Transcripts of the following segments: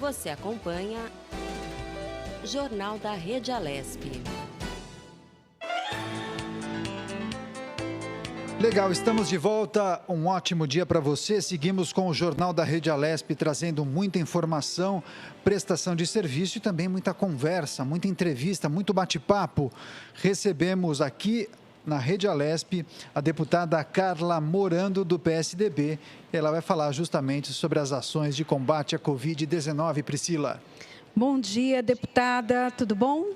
Você acompanha Jornal da Rede Alesp. Legal, estamos de volta. Um ótimo dia para você. Seguimos com o Jornal da Rede Alesp, trazendo muita informação, prestação de serviço e também muita conversa, muita entrevista, muito bate-papo. Recebemos aqui na Rede Alesp a deputada Carla Morando, do PSDB. Ela vai falar justamente sobre as ações de combate à Covid-19. Priscila. Bom dia, deputada. Tudo bom?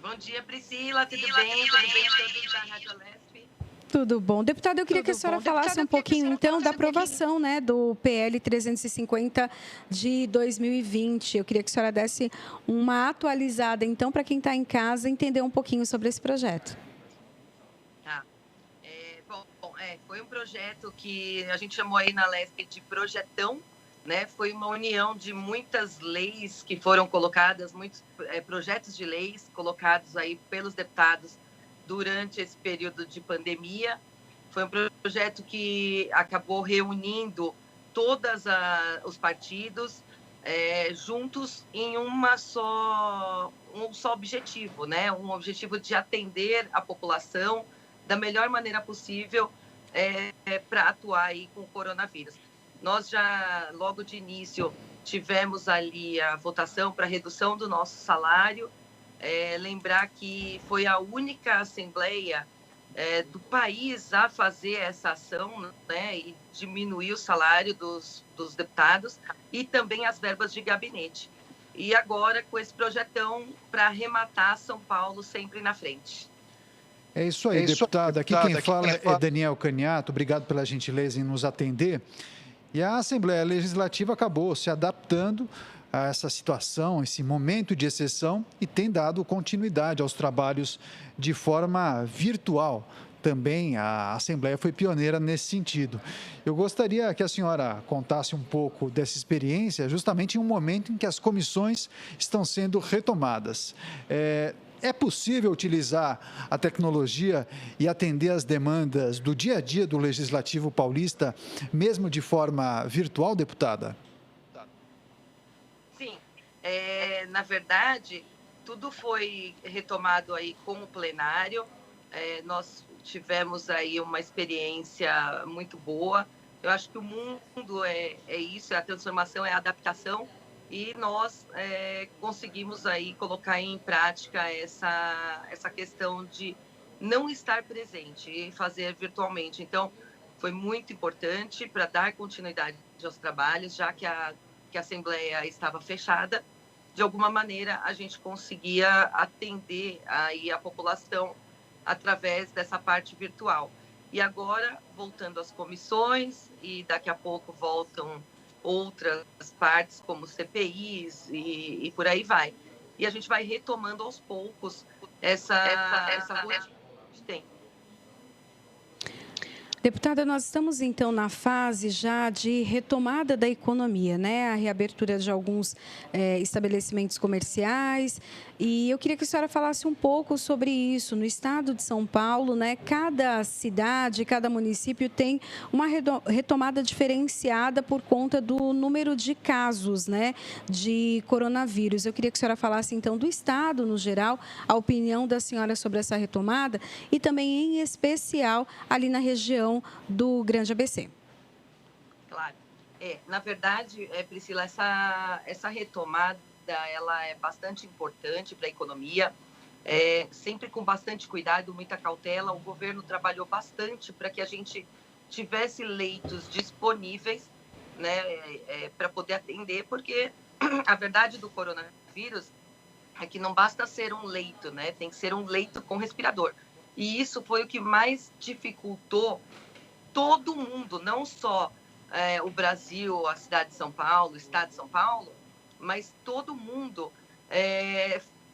Bom dia, Priscila. Tudo bem? Tudo bem todos da Rádio Alesp? Tudo bom. Deputada, eu queria que a senhora falasse um pouquinho, então, da aprovação, né, do PL 350 de 2020. Eu queria que a senhora desse uma atualizada, então, para quem está em casa entender um pouquinho sobre esse projeto. Tá. Foi um projeto que a gente chamou aí na Alesp de projetão, né? Foi uma união de muitas leis que foram colocadas, muitos projetos de leis colocados aí pelos deputados durante esse período de pandemia. Foi um projeto que acabou reunindo todos os partidos juntos em um só objetivo, né? Um objetivo de atender a população da melhor maneira possível para atuar aí com o coronavírus. Nós já, logo de início, tivemos ali a votação para redução do nosso salário. Lembrar que foi a única Assembleia do país a fazer essa ação, né, e diminuir o salário dos deputados e também as verbas de gabinete. E agora com esse projetão para arrematar São Paulo sempre na frente. É isso aí, deputada. Aqui quem fala é Daniel Caniato. Obrigado pela gentileza em nos atender. E a Assembleia Legislativa acabou se adaptando a essa situação, esse momento de exceção, e tem dado continuidade aos trabalhos de forma virtual. Também a Assembleia foi pioneira nesse sentido. Eu gostaria que a senhora contasse um pouco dessa experiência, justamente em um momento em que as comissões estão sendo retomadas. É possível utilizar a tecnologia e atender às demandas do dia a dia do Legislativo paulista, mesmo de forma virtual, deputada? Sim, na verdade, tudo foi retomado aí com o plenário. Nós tivemos aí uma experiência muito boa. Eu acho que o mundo é isso, a transformação, é a adaptação, e nós conseguimos aí colocar em prática essa questão de não estar presente e fazer virtualmente. Então, foi muito importante para dar continuidade aos trabalhos, já que a Assembleia estava fechada. De alguma maneira, a gente conseguia atender aí a população através dessa parte virtual. E agora, voltando às comissões, e daqui a pouco voltam outras partes, como CPIs e por aí vai. E a gente vai retomando aos poucos essa rotina que a gente tem. Deputada, nós estamos então na fase já de retomada da economia, né? A reabertura de alguns estabelecimentos comerciais. E eu queria que a senhora falasse um pouco sobre isso. No estado de São Paulo, né? Cada cidade, cada município tem uma retomada diferenciada por conta do número de casos, né? De coronavírus. Eu queria que a senhora falasse então do estado no geral, a opinião da senhora sobre essa retomada e também em especial ali na região do Grande ABC. Claro. Na verdade, Priscila, essa retomada ela é bastante importante para a economia, sempre com bastante cuidado, muita cautela. O governo trabalhou bastante para que a gente tivesse leitos disponíveis, né, para poder atender, porque a verdade do coronavírus é que não basta ser um leito, né, tem que ser um leito com respirador. E isso foi o que mais dificultou todo mundo, não só o Brasil, a cidade de São Paulo, o estado de São Paulo, mas todo mundo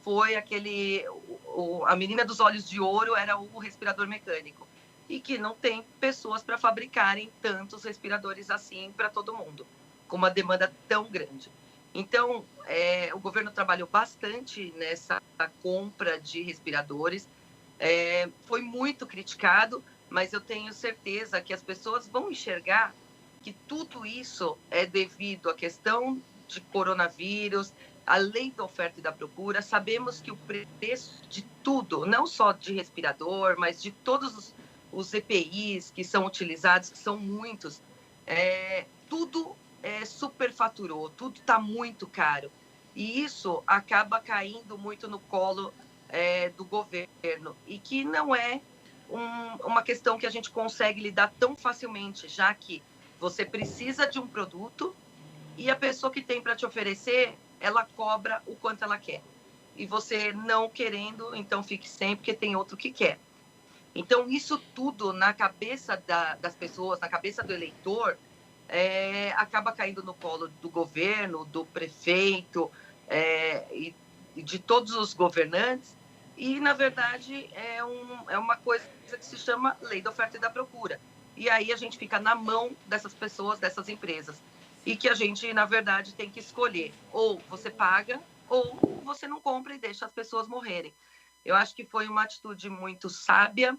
foi a menina dos olhos de ouro era o respirador mecânico, e que não tem pessoas para fabricarem tantos respiradores assim para todo mundo, com uma demanda tão grande. Então, o governo trabalhou bastante nessa compra de respiradores, foi muito criticado, mas eu tenho certeza que as pessoas vão enxergar que tudo isso é devido à questão de coronavírus, a lei da oferta e da procura. Sabemos que o preço de tudo, não só de respirador, mas de todos os EPIs que são utilizados, que são muitos, tudo superfaturou, tudo está muito caro. E isso acaba caindo muito no colo do governo, e que não é uma questão que a gente consegue lidar tão facilmente, já que você precisa de um produto e a pessoa que tem para te oferecer, ela cobra o quanto ela quer. E você não querendo, então fique sem, porque tem outro que quer. Então, isso tudo na cabeça das pessoas, na cabeça do eleitor, acaba caindo no colo do governo, do prefeito e de todos os governantes. E, na verdade, é uma coisa que se chama lei da oferta e da procura. E aí a gente fica na mão dessas pessoas, dessas empresas. E que a gente, na verdade, tem que escolher. Ou você paga, ou você não compra e deixa as pessoas morrerem. Eu acho que foi uma atitude muito sábia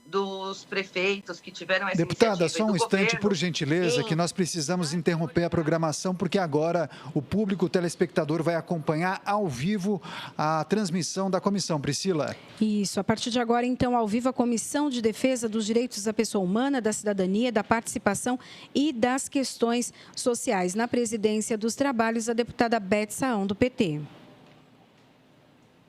dos prefeitos que tiveram essa Deputada, iniciativa. só um instante, por gentileza, que nós precisamos interromper a programação, porque agora o público, o telespectador, vai acompanhar ao vivo a transmissão da comissão. Priscila. Isso, a partir de agora, então, ao vivo, a Comissão de Defesa dos Direitos da Pessoa Humana, da Cidadania, da Participação e das Questões Sociais. Na presidência dos trabalhos, a deputada Beth Saão, do PT.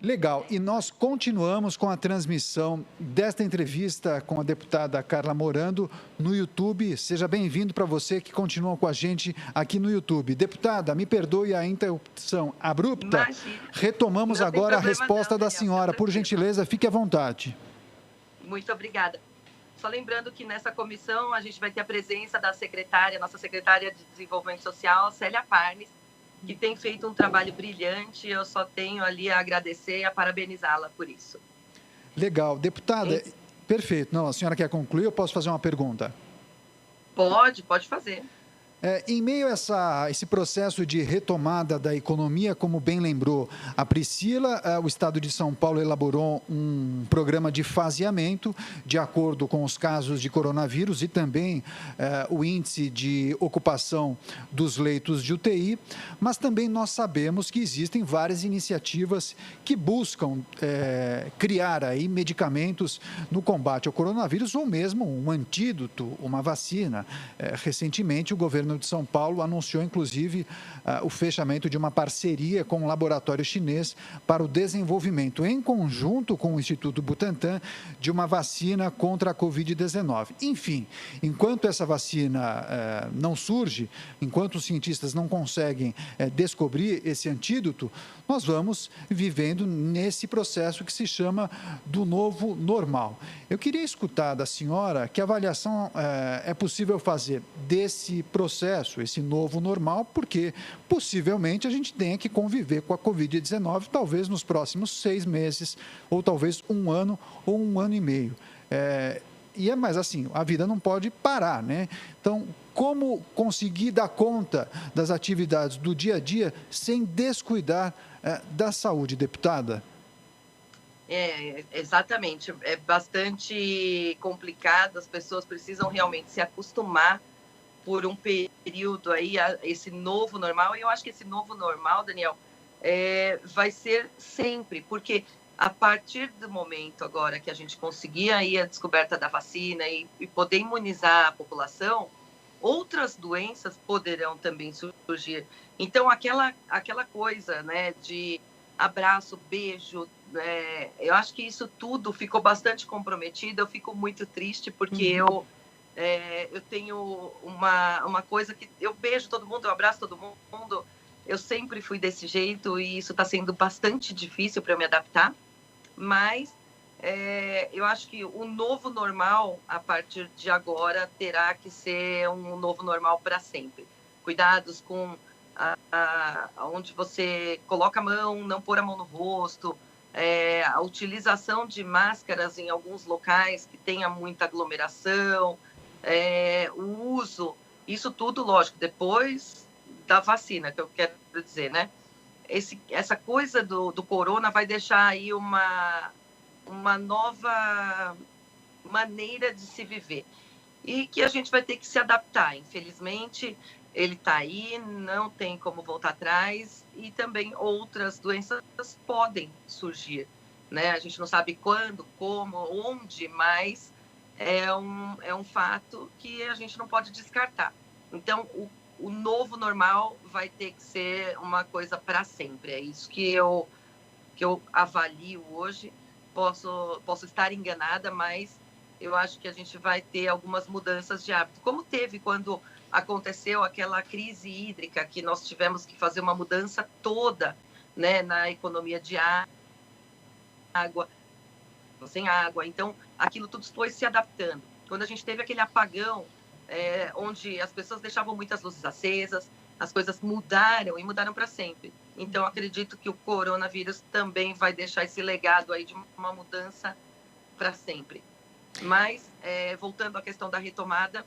Legal. E nós continuamos com a transmissão desta entrevista com a deputada Carla Morando no YouTube. Seja bem-vindo para você que continua com a gente aqui no YouTube. Deputada, me perdoe a interrupção abrupta. Imagina. Retomamos Não agora a tem problema resposta não, da Daniel, senhora. Por gentileza, fique à vontade. Muito obrigada. Só lembrando que nessa comissão a gente vai ter a presença da secretária, nossa secretária de Desenvolvimento Social, Célia Parnes, que tem feito um trabalho brilhante. Eu só tenho ali a agradecer e a parabenizá-la por isso. Legal. Deputada, perfeito. Não, a senhora quer concluir? Eu posso fazer uma pergunta? Pode fazer. Em meio a esse processo de retomada da economia, como bem lembrou a Priscila, o Estado de São Paulo elaborou um programa de faseamento de acordo com os casos de coronavírus e também o índice de ocupação dos leitos de UTI, mas também nós sabemos que existem várias iniciativas que buscam criar aí medicamentos no combate ao coronavírus ou mesmo um antídoto, uma vacina. Recentemente, o governo de São Paulo anunciou, inclusive, o fechamento de uma parceria com um laboratório chinês para o desenvolvimento, em conjunto com o Instituto Butantan, de uma vacina contra a Covid-19. Enfim, enquanto essa vacina não surge, enquanto os cientistas não conseguem descobrir esse antídoto, nós vamos vivendo nesse processo que se chama do novo normal. Eu queria escutar da senhora que avaliação é possível fazer desse processo, esse novo normal, porque possivelmente a gente tenha que conviver com a Covid-19 talvez nos próximos 6 meses, ou talvez 1 ano ou 1 ano e meio. Mas assim, a vida não pode parar, né? Então, como conseguir dar conta das atividades do dia a dia sem descuidar da saúde, deputada? Exatamente. É bastante complicado, as pessoas precisam realmente se acostumar por um período aí a esse novo normal. E eu acho que esse novo normal, Daniel, vai ser sempre, porque a partir do momento agora que a gente conseguir aí a descoberta da vacina e poder imunizar a população, outras doenças poderão também surgir. Então, aquela coisa, né, de abraço, beijo, eu acho que isso tudo ficou bastante comprometido. Eu fico muito triste porque eu tenho uma coisa que eu beijo todo mundo, eu abraço todo mundo. Eu sempre fui desse jeito e isso está sendo bastante difícil para eu me adaptar. Mas eu acho que o novo normal, a partir de agora, terá que ser um novo normal para sempre. Cuidados com onde você coloca a mão, não pôr a mão no rosto, a utilização de máscaras em alguns locais que tenha muita aglomeração, o uso, isso tudo, lógico, depois da vacina, que eu quero dizer, né? Essa coisa do corona vai deixar aí uma nova maneira de se viver e que a gente vai ter que se adaptar. Infelizmente, ele está aí, não tem como voltar atrás, e também outras doenças podem surgir, né? A gente não sabe quando, como, onde, mas é um fato que a gente não pode descartar. Então, o novo normal vai ter que ser uma coisa para sempre. É isso que eu avalio hoje. Posso estar enganada, mas eu acho que a gente vai ter algumas mudanças de hábito, como teve quando aconteceu aquela crise hídrica, que nós tivemos que fazer uma mudança toda, né, na economia de água, sem água. Então, aquilo tudo foi se adaptando. Quando a gente teve aquele apagão, onde as pessoas deixavam muitas luzes acesas, as coisas mudaram e mudaram para sempre. Então, acredito que o coronavírus também vai deixar esse legado aí de uma mudança para sempre. Mas, voltando à questão da retomada,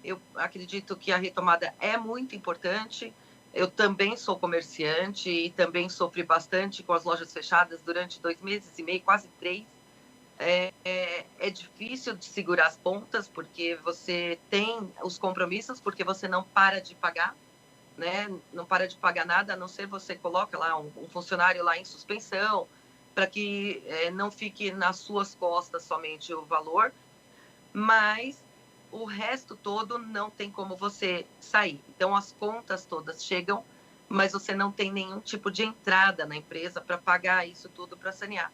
eu acredito que a retomada é muito importante. Eu também sou comerciante e também sofri bastante com as lojas fechadas durante 2 meses e meio, quase 3. É difícil de segurar as pontas, porque você tem os compromissos, porque você não para de pagar, né? Não para de pagar nada, a não ser você coloca lá um funcionário lá em suspensão, para que não fique nas suas costas somente o valor, mas o resto todo não tem como você sair. Então, as contas todas chegam, mas você não tem nenhum tipo de entrada na empresa para pagar isso tudo, para sanear.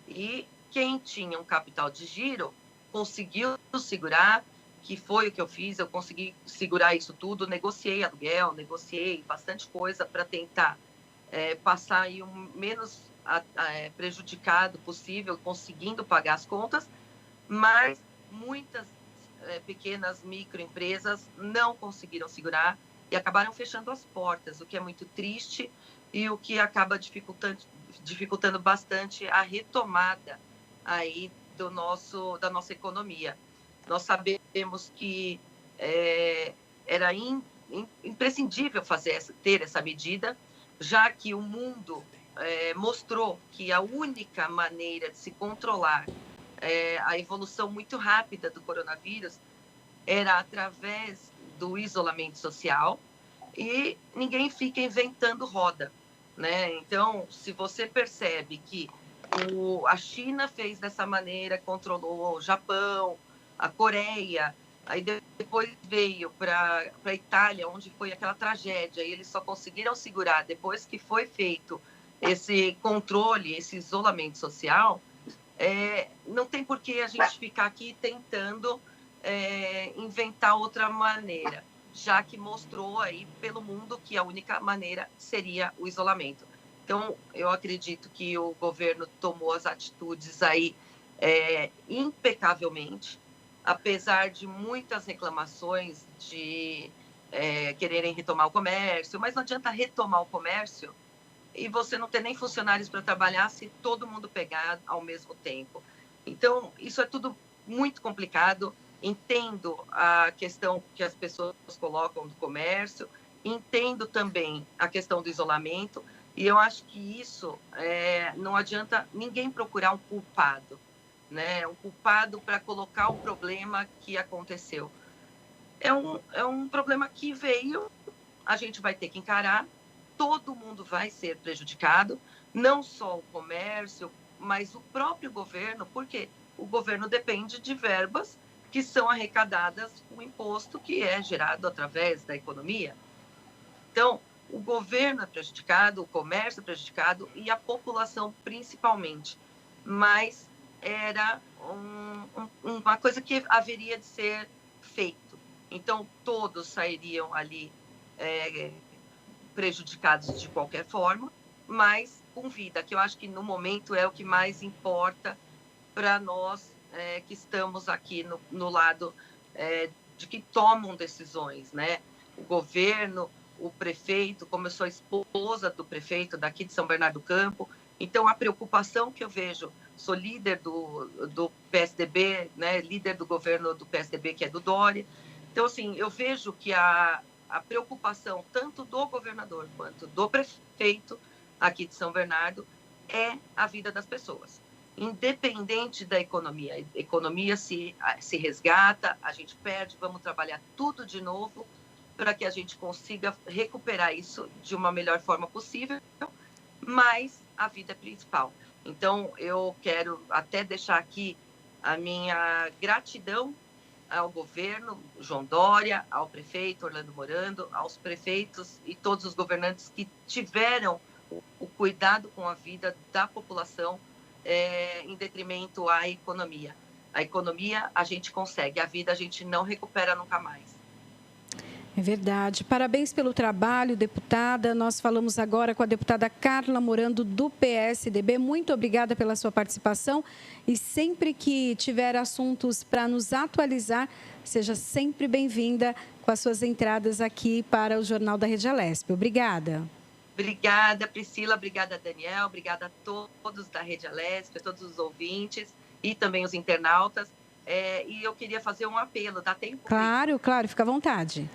E quem tinha um capital de giro conseguiu segurar, que foi o que eu fiz. Eu consegui segurar isso tudo, negociei aluguel, negociei bastante coisa para tentar passar aí o menos prejudicado possível, conseguindo pagar as contas, mas muitas pequenas microempresas não conseguiram segurar e acabaram fechando as portas, o que é muito triste e o que acaba dificultando bastante a retomada aí da nossa economia. Nós sabemos que era imprescindível ter essa medida, já que o mundo mostrou que a única maneira de se controlar a evolução muito rápida do coronavírus era através do isolamento social, e ninguém fica inventando roda, né? Então, se você percebe que a China fez dessa maneira, controlou o Japão, a Coreia, aí depois veio para a Itália, onde foi aquela tragédia, e eles só conseguiram segurar depois que foi feito esse controle, esse isolamento social. Não tem por que a gente ficar aqui tentando inventar outra maneira, já que mostrou aí pelo mundo que a única maneira seria o isolamento. Então, eu acredito que o governo tomou as atitudes aí impecavelmente, apesar de muitas reclamações de quererem retomar o comércio, mas não adianta retomar o comércio e você não ter nem funcionários para trabalhar se todo mundo pegar ao mesmo tempo. Então, isso é tudo muito complicado. Entendo a questão que as pessoas colocam do comércio, entendo também a questão do isolamento, e eu acho que isso não adianta ninguém procurar um culpado, né? Um culpado para colocar o problema que aconteceu. É um problema que veio, a gente vai ter que encarar. Todo mundo vai ser prejudicado, não só o comércio, mas o próprio governo, porque o governo depende de verbas que são arrecadadas com o imposto que é gerado através da economia. Então, o governo é prejudicado, o comércio é prejudicado e a população principalmente. Mas era uma coisa que haveria de ser feito. Então, todos sairiam ali prejudicados de qualquer forma, mas com vida, que eu acho que no momento é o que mais importa para nós que estamos aqui no lado de que tomam decisões, né? O governo, o prefeito, como eu sou esposa do prefeito daqui de São Bernardo do Campo, então a preocupação que eu vejo, sou líder do PSDB, né? Líder do governo do PSDB, que é do Dória, então assim, eu vejo que a preocupação tanto do governador quanto do prefeito aqui de São Bernardo é a vida das pessoas. Independente da economia, a economia se resgata, a gente perde, vamos trabalhar tudo de novo, para que a gente consiga recuperar isso de uma melhor forma possível, mas a vida é principal. Então, eu quero até deixar aqui a minha gratidão ao governo, João Dória, ao prefeito Orlando Morando, aos prefeitos e todos os governantes que tiveram o cuidado com a vida da população em detrimento à economia. A economia a gente consegue, a vida a gente não recupera nunca mais. É verdade. Parabéns pelo trabalho, deputada. Nós falamos agora com a deputada Carla Morando, do PSDB. Muito obrigada pela sua participação. E sempre que tiver assuntos para nos atualizar, seja sempre bem-vinda com as suas entradas aqui para o Jornal da Rede Alesp. Obrigada. Obrigada, Priscila. Obrigada, Daniel. Obrigada a todos da Rede Alesp, a todos os ouvintes e também os internautas. E eu queria fazer um apelo. Dá tempo? Claro, fica à vontade.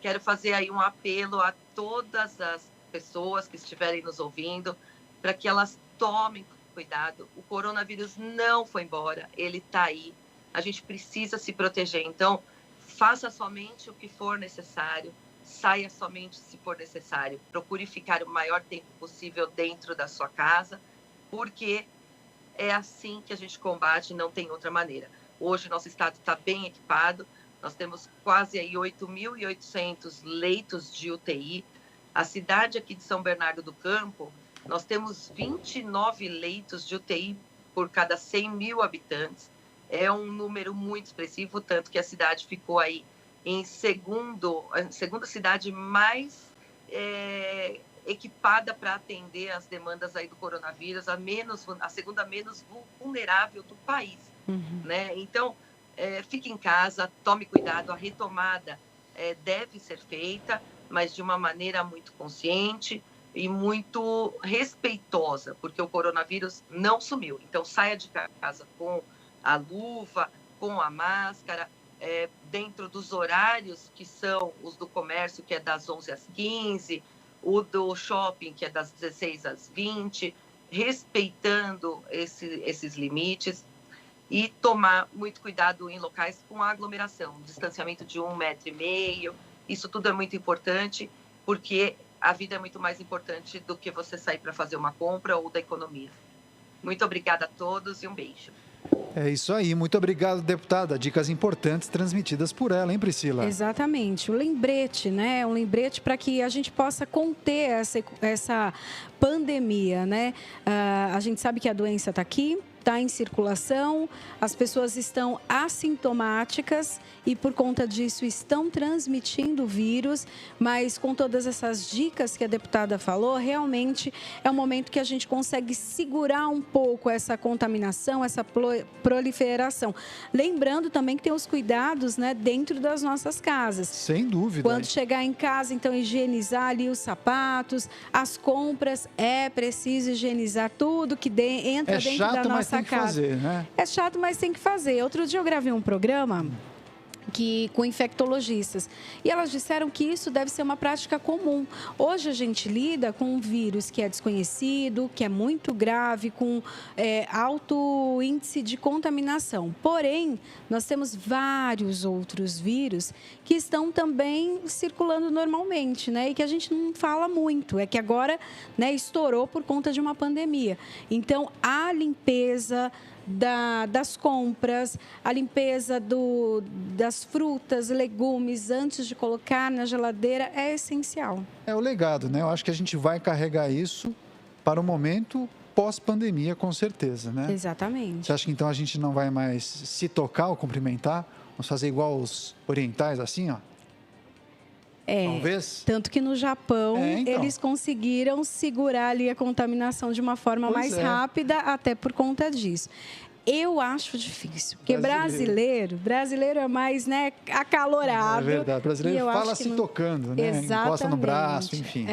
Quero fazer aí um apelo a todas as pessoas que estiverem nos ouvindo para que elas tomem cuidado. O coronavírus não foi embora, ele está aí. A gente precisa se proteger. Então, faça somente o que for necessário, saia somente se for necessário. Procure ficar o maior tempo possível dentro da sua casa, porque é assim que a gente combate, não tem outra maneira. Hoje, nosso estado está bem equipado. Nós temos quase aí 8.800 leitos de UTI. A cidade aqui de São Bernardo do Campo, nós temos 29 leitos de UTI por cada 100 mil habitantes. É um número muito expressivo, tanto que a cidade ficou aí a segunda cidade mais equipada para atender as demandas aí do coronavírus, a segunda menos vulnerável do país. Né? Então, fique em casa, tome cuidado, a retomada deve ser feita, mas de uma maneira muito consciente e muito respeitosa, porque o coronavírus não sumiu. Então, saia de casa com a luva, com a máscara, dentro dos horários que são os do comércio, que é das 11 às 15, o do shopping, que é das 16 às 20, respeitando esses limites. E tomar muito cuidado em locais com aglomeração, distanciamento de 1,5 metro. Isso tudo é muito importante, porque a vida é muito mais importante do que você sair para fazer uma compra ou da economia. Muito obrigada a todos e um beijo. É isso aí. Muito obrigado, deputada. Dicas importantes transmitidas por ela, hein, Priscila? Exatamente. O lembrete, né? Um lembrete para que a gente possa conter essa pandemia, né? A gente sabe que a doença está aqui, está em circulação, as pessoas estão assintomáticas e, por conta disso, estão transmitindo o vírus, mas com todas essas dicas que a deputada falou, realmente é um momento que a gente consegue segurar um pouco essa contaminação, essa proliferação. Lembrando também que tem os cuidados, né, dentro das nossas casas. Sem dúvida. Quando chegar em casa, então, higienizar ali os sapatos, as compras, é preciso higienizar tudo que entra dentro da nossa tem que fazer, né? É chato, mas tem que fazer. Outro dia eu gravei um programa com infectologistas. E elas disseram que isso deve ser uma prática comum. Hoje a gente lida com um vírus que é desconhecido, que é muito grave, com alto índice de contaminação. Porém, nós temos vários outros vírus que estão também circulando normalmente, né? E que a gente não fala muito. É que agora, né, estourou por conta de uma pandemia. Então, a limpeza das compras, a limpeza das frutas, legumes, antes de colocar na geladeira, é essencial. É o legado, né? Eu acho que a gente vai carregar isso para o momento pós-pandemia, com certeza, né? Exatamente. Você acha que então a gente não vai mais se tocar ou cumprimentar? Vamos fazer igual os orientais, assim, ó? Talvez. Tanto que no Japão, eles conseguiram segurar ali a contaminação de uma forma mais rápida, até por conta disso. Eu acho difícil, porque brasileiro é mais, né, acalorado. É verdade, brasileiro fala se tocando, né? Exatamente. Encosta no braço, enfim.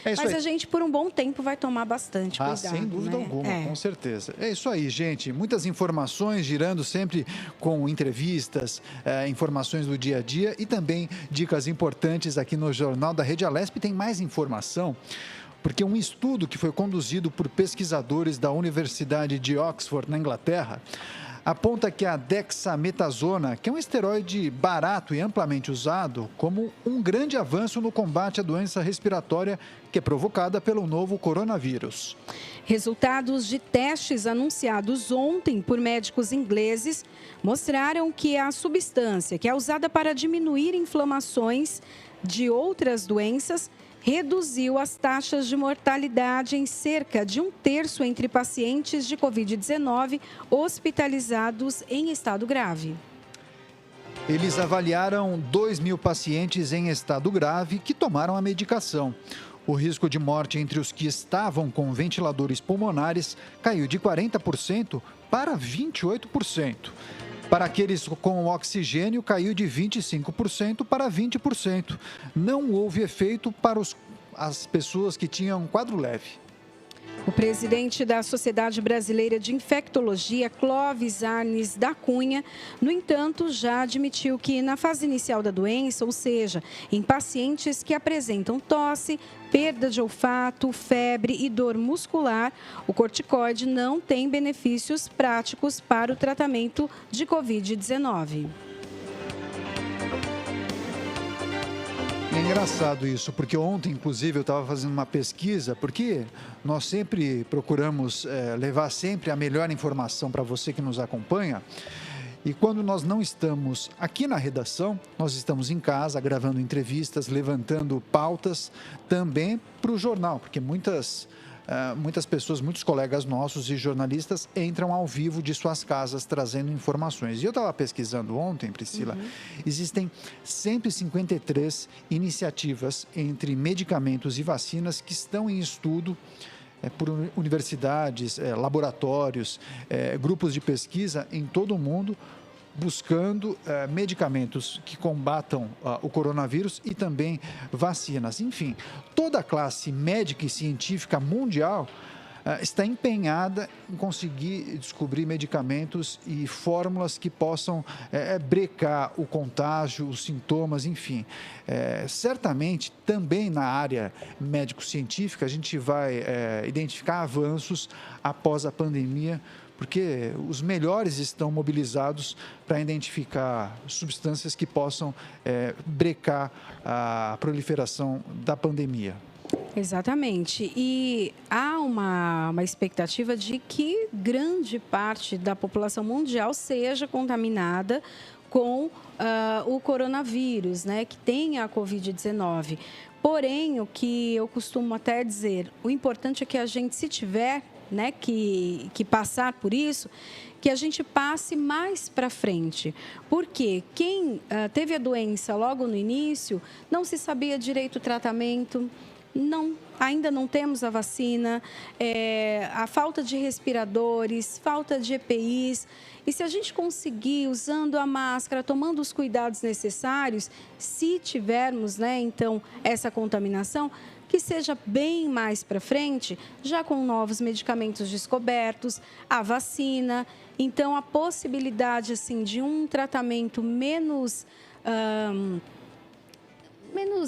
Mas a gente, por um bom tempo, vai tomar bastante cuidado. Sem dúvida alguma, com certeza. É isso aí, gente. Muitas informações girando sempre com entrevistas, informações do dia a dia e também dicas importantes aqui no Jornal da Rede Alesp. Tem mais informação, porque um estudo que foi conduzido por pesquisadores da Universidade de Oxford, na Inglaterra, aponta que a dexametasona, que é um esteroide barato e amplamente usado, como um grande avanço no combate à doença respiratória que é provocada pelo novo coronavírus. Resultados de testes anunciados ontem por médicos ingleses mostraram que a substância, que é usada para diminuir inflamações de outras doenças, reduziu as taxas de mortalidade em cerca de 1/3 entre pacientes de Covid-19 hospitalizados em estado grave. Eles avaliaram 2.000 pacientes em estado grave que tomaram a medicação. O risco de morte entre os que estavam com ventiladores pulmonares caiu de 40% para 28%. Para aqueles com oxigênio, caiu de 25% para 20%. Não houve efeito para as pessoas que tinham quadro leve. O presidente da Sociedade Brasileira de Infectologia, Clóvis Arnes da Cunha, no entanto, já admitiu que na fase inicial da doença, ou seja, em pacientes que apresentam tosse, perda de olfato, febre e dor muscular, o corticoide não tem benefícios práticos para o tratamento de Covid-19. É engraçado isso, porque ontem, inclusive, eu estava fazendo uma pesquisa, porque nós sempre procuramos levar sempre a melhor informação para você que nos acompanha. E quando nós não estamos aqui na redação, nós estamos em casa gravando entrevistas, levantando pautas também para o jornal, porque muitas pessoas, muitos colegas nossos e jornalistas entram ao vivo de suas casas trazendo informações. E eu estava pesquisando ontem, Priscila, existem 153 iniciativas entre medicamentos e vacinas que estão em estudo por universidades, laboratórios, grupos de pesquisa em todo o mundo, buscando medicamentos que combatam o coronavírus e também vacinas. Enfim, toda a classe médica e científica mundial está empenhada em conseguir descobrir medicamentos e fórmulas que possam brecar o contágio, os sintomas, enfim. Certamente, também na área médico-científica, a gente vai identificar avanços após a pandemia, porque os melhores estão mobilizados para identificar substâncias que possam brecar a proliferação da pandemia. Exatamente. E há uma expectativa de que grande parte da população mundial seja contaminada com o coronavírus, né, que tenha a Covid-19. Porém, o que eu costumo até dizer, o importante é que a gente, se tiver, né, que passar por isso, que a gente passe mais para frente. Porque quem teve a doença logo no início, não se sabia direito o tratamento, ainda não temos a vacina, a falta de respiradores, falta de EPIs. E se a gente conseguir, usando a máscara, tomando os cuidados necessários, se tivermos, né, então, essa contaminação, que seja bem mais para frente, já com novos medicamentos descobertos, a vacina. Então, a possibilidade assim, de um tratamento menos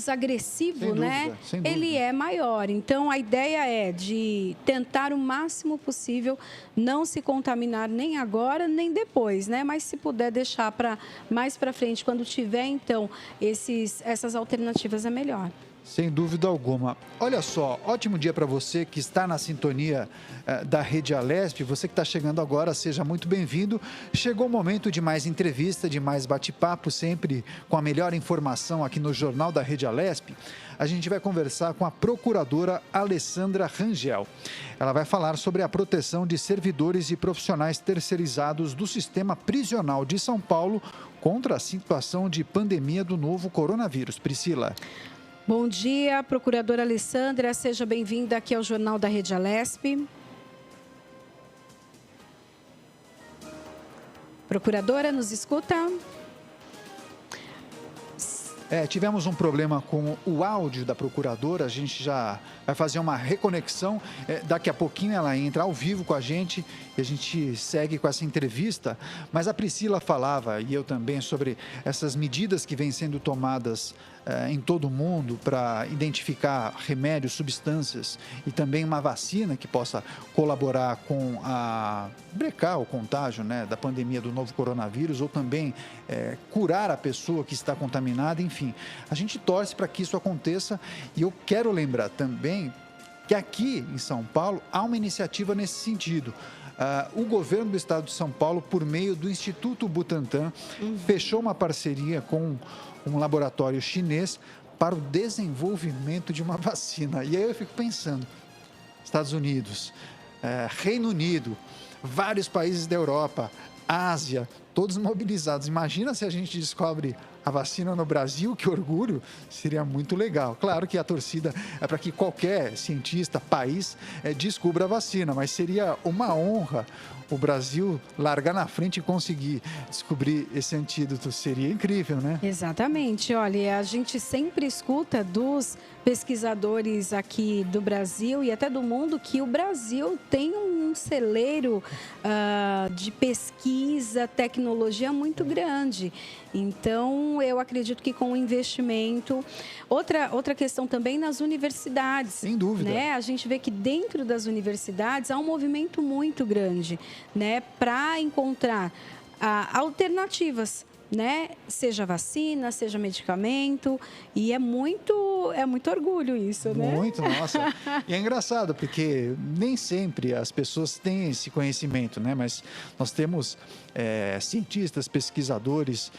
agressivo, né? Ele é maior. Então, a ideia é de tentar o máximo possível não se contaminar nem agora, nem depois, né? Mas se puder deixar para mais para frente, quando tiver, então, essas alternativas, é melhor. Sem dúvida alguma. Olha só, ótimo dia para você que está na sintonia da Rede Alesp. Você que está chegando agora, seja muito bem-vindo. Chegou o momento de mais entrevista, de mais bate-papo, sempre com a melhor informação aqui no Jornal da Rede Alesp. A gente vai conversar com a procuradora Alessandra Rangel. Ela vai falar sobre a proteção de servidores e profissionais terceirizados do sistema prisional de São Paulo contra a situação de pandemia do novo coronavírus. Priscila. Bom dia, procuradora Alessandra, seja bem-vinda aqui ao Jornal da Rede Alesp. Procuradora, nos escuta? Tivemos um problema com o áudio da procuradora, a gente já vai fazer uma reconexão, daqui a pouquinho ela entra ao vivo com a gente e a gente segue com essa entrevista, mas a Priscila falava, e eu também, sobre essas medidas que vêm sendo tomadas em todo o mundo para identificar remédios, substâncias e também uma vacina que possa colaborar com brecar o contágio, né, da pandemia do novo coronavírus ou também curar a pessoa que está contaminada, enfim. A gente torce para que isso aconteça e eu quero lembrar também que aqui em São Paulo há uma iniciativa nesse sentido. O governo do estado de São Paulo, por meio do Instituto Butantan, fechou uma parceria com um laboratório chinês para o desenvolvimento de uma vacina. E aí eu fico pensando, Estados Unidos, Reino Unido, vários países da Europa, Ásia, todos mobilizados. Imagina se a gente descobre a vacina no Brasil, que orgulho, seria muito legal. Claro que a torcida é para que qualquer cientista, país, descubra a vacina, mas seria uma honra o Brasil largar na frente e conseguir descobrir esse antídoto. Seria incrível, né? Exatamente. Olha, a gente sempre escuta dos pesquisadores aqui do Brasil e até do mundo que o Brasil tem um celeiro de pesquisa, tecnologia muito grande. Então, eu acredito que com o investimento... Outra questão também nas universidades. Sem dúvida. Né? A gente vê que dentro das universidades há um movimento muito grande, né, para encontrar alternativas, né? Seja vacina, seja medicamento, e é muito orgulho isso, né? Muito, nossa. E é engraçado, porque nem sempre as pessoas têm esse conhecimento, né? Mas nós temos cientistas, pesquisadores,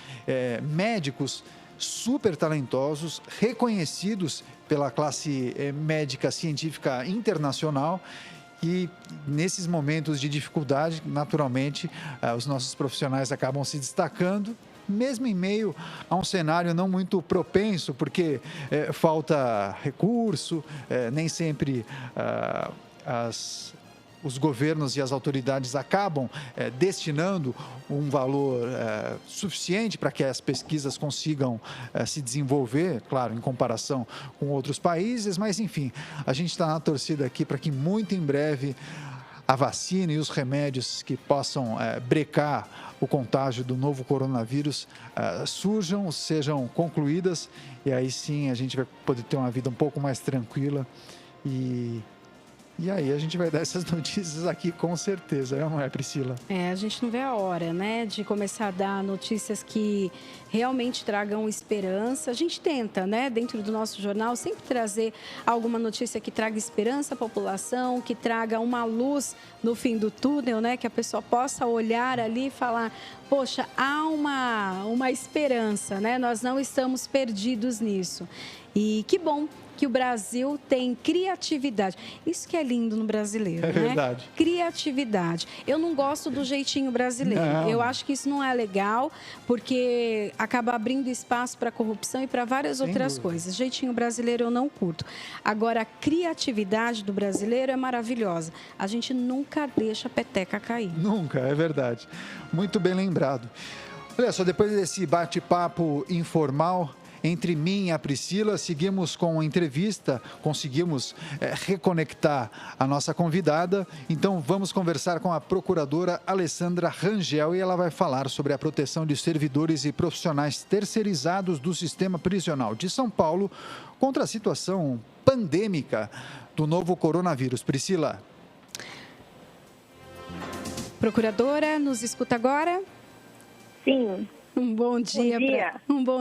médicos super talentosos, reconhecidos pela classe médica científica internacional. E nesses momentos de dificuldade, naturalmente, os nossos profissionais acabam se destacando, mesmo em meio a um cenário não muito propenso, porque falta recurso, nem sempre os governos e as autoridades acabam destinando um valor suficiente para que as pesquisas consigam se desenvolver, claro, em comparação com outros países, mas enfim, a gente está na torcida aqui para que muito em breve a vacina e os remédios que possam brecar o contágio do novo coronavírus surjam, sejam concluídas, e aí sim a gente vai poder ter uma vida um pouco mais tranquila e aí a gente vai dar essas notícias aqui com certeza, não é, Priscila? A gente não vê a hora, né, de começar a dar notícias que realmente tragam esperança. A gente tenta, né, dentro do nosso jornal, sempre trazer alguma notícia que traga esperança à população, que traga uma luz no fim do túnel, né, que a pessoa possa olhar ali e falar, poxa, há uma esperança, né, nós não estamos perdidos nisso. E que bom que o Brasil tem criatividade. Isso que é lindo no brasileiro, né? Verdade. Criatividade. Eu não gosto do jeitinho brasileiro. Não. Eu acho que isso não é legal, porque acaba abrindo espaço para corrupção e para várias outras coisas. Jeitinho brasileiro eu não curto. Agora, a criatividade do brasileiro é maravilhosa. A gente nunca deixa a peteca cair. Nunca, é verdade. Muito bem lembrado. Olha só, depois desse bate-papo informal entre mim e a Priscila, seguimos com a entrevista, conseguimos reconectar a nossa convidada. Então, vamos conversar com a procuradora Alessandra Rangel e ela vai falar sobre a proteção de servidores e profissionais terceirizados do sistema prisional de São Paulo contra a situação pandêmica do novo coronavírus. Priscila. Procuradora, nos escuta agora? Sim. Um bom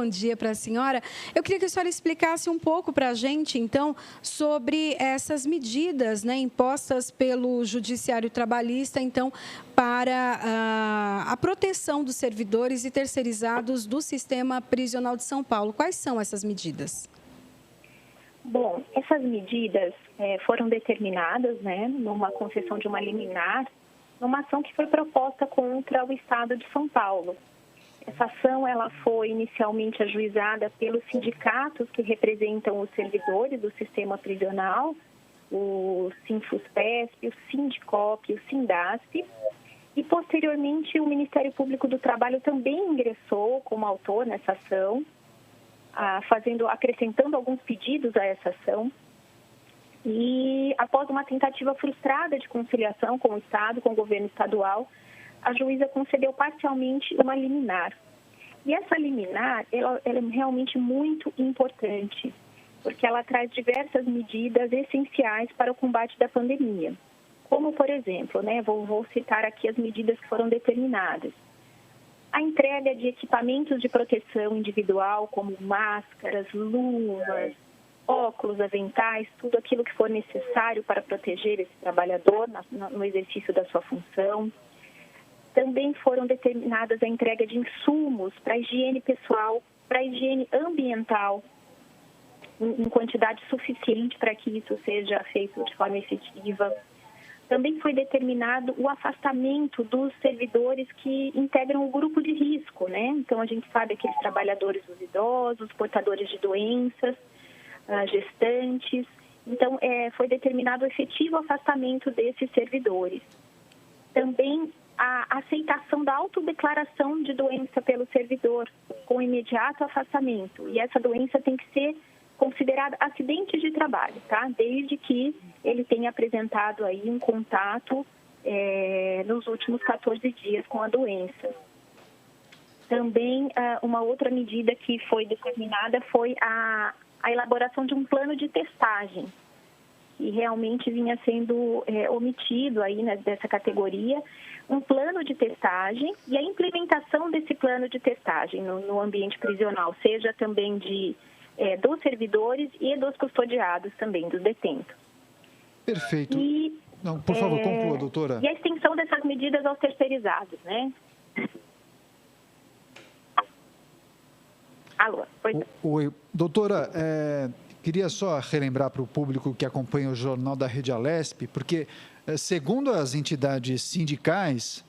dia para a senhora. Eu queria que a senhora explicasse um pouco para a gente, então, sobre essas medidas, né, impostas pelo Judiciário Trabalhista, então, para a proteção dos servidores e terceirizados do sistema prisional de São Paulo. Quais são essas medidas? Bom, essas medidas foram determinadas, né, numa concessão de uma liminar, numa ação que foi proposta contra o Estado de São Paulo. Essa ação ela foi inicialmente ajuizada pelos sindicatos que representam os servidores do sistema prisional, o Sinfuspesp, o Sindicop, o Sindasp, e posteriormente o Ministério Público do Trabalho também ingressou como autor nessa ação, acrescentando alguns pedidos a essa ação. E após uma tentativa frustrada de conciliação com o Estado, com o governo estadual, a juíza concedeu parcialmente uma liminar. E essa liminar, ela é realmente muito importante, porque ela traz diversas medidas essenciais para o combate da pandemia. Como, por exemplo, né, vou citar aqui as medidas que foram determinadas. A entrega de equipamentos de proteção individual, como máscaras, luvas, óculos, aventais, tudo aquilo que for necessário para proteger esse trabalhador no exercício da sua função. Também foram determinadas a entrega de insumos para a higiene pessoal, para a higiene ambiental, em quantidade suficiente para que isso seja feito de forma efetiva. Também foi determinado o afastamento dos servidores que integram o grupo de risco, né? Então, a gente sabe aqueles trabalhadores, os idosos, portadores de doenças, gestantes. Então, foi determinado o efetivo afastamento desses servidores. Também a aceitação da autodeclaração de doença pelo servidor, com imediato afastamento. E essa doença tem que ser considerada acidente de trabalho, tá? Desde que ele tenha apresentado aí um contato nos últimos 14 dias com a doença. Também, uma outra medida que foi determinada foi a elaboração de um plano de testagem, que realmente vinha sendo omitido aí, né, dessa categoria, um plano de testagem e a implementação desse plano de testagem no ambiente prisional, seja também dos servidores e dos custodiados também, dos detentos. Perfeito. E, não, por favor, conclua, doutora. E a extensão dessas medidas aos terceirizados, né? Alô, pois não. Oi, doutora, queria só relembrar para o público que acompanha o Jornal da Rede Alesp, porque, segundo as entidades sindicais,